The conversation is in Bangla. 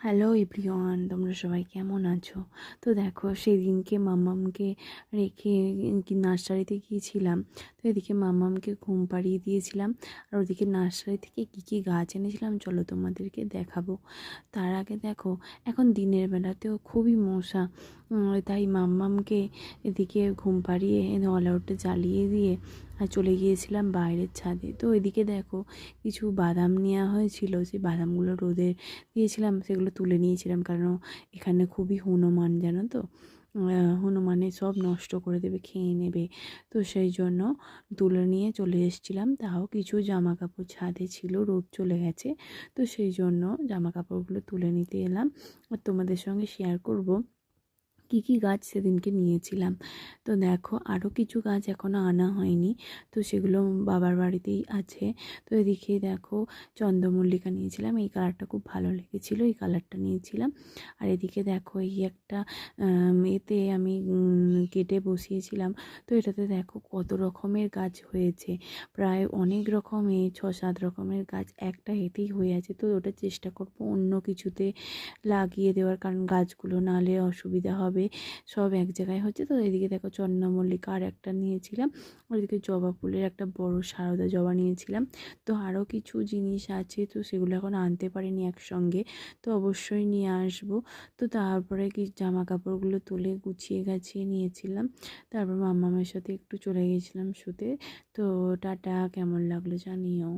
হ্যালো এভরিওয়ান, তোমরা সবাই কেমন আছো? তো দেখো, সেদিনকে মাম্মামকে রেখে নার্সারিতে গিয়েছিলাম। তো এদিকে মাম্মামকে ঘুম পাড়িয়ে দিয়েছিলাম, আর ওদিকে নার্সারি থেকে কী কী গাছ এনেছিলাম চলো তোমাদেরকে দেখাবো। তার আগে দেখো, এখন দিনের বেলাতেও খুবই মশা, তাই মাম্মামকে এদিকে ঘুম পাড়িয়ে অল আউটটা জ্বালিয়ে দিয়ে আর চলে গিয়েছিলাম বাইরের ছাদে। তো এদিকে দেখো, কিছু বাদাম নেওয়া হয়েছিল, সেই বাদামগুলো রোদে দিয়েছিলাম, সেগুলো তুলে নিয়েছিলাম, কারণ এখানে খুবই হনুমান, জানো তো। হনুমানে সব নষ্ট করে দেবে, খেয়ে নেবে। তো সেই জন্য তুলে নিয়ে চলে এসেছিলাম। তাও কিছু জামা কাপড় ছাদে ছিল, রোদ চলে গেছে, তো সেই জন্য জামা কাপড়গুলো তুলে নিতে এলাম আর তোমাদের সঙ্গে শেয়ার করব কী কী গাছ সেদিনকে নিয়েছিলাম। তো দেখো, আরও কিছু গাছ এখনও আনা হয়নি, তো সেগুলো বাবার বাড়িতেই আছে। তো এদিকে দেখো, চন্দ্রমল্লিকা নিয়েছিলাম, এই কালারটা খুব ভালো লেগেছিলো, এই কালারটা নিয়েছিলাম। আর এদিকে দেখো, এই একটা এতে আমি কেটে বসিয়েছিলাম। তো এটাতে দেখো কত রকমের গাছ হয়েছে, প্রায় অনেক রকমের 6-7 রকমের গাছ একটা এতেই হয়ে আছে। তো ওটা চেষ্টা করবো অন্য কিছুতে লাগিয়ে দেওয়ার, কারণ গাছগুলো নাহলে অসুবিধা হবে, সব এক জায়গায় হচ্ছে। তো এদিকে দেখো, চন্দ্রমল্লিকা আর একটা নিয়েছিলাম, ওইদিকে জবা ফুলের একটা বড় সারদা জবা নিয়েছিলাম। তো আরও কিছু জিনিস আছে, তো সেগুলো এখন আনতে পারিনি একসঙ্গে, তো অবশ্যই নিয়ে আসবো। তো তারপরে কি জামা কাপড়গুলো তুলে গুছিয়ে গাছিয়ে নিয়েছিলাম, তারপর মাম্মামের সাথে একটু চলে গিয়েছিলাম শুতে। তো টাটা, কেমন লাগলো জানিও।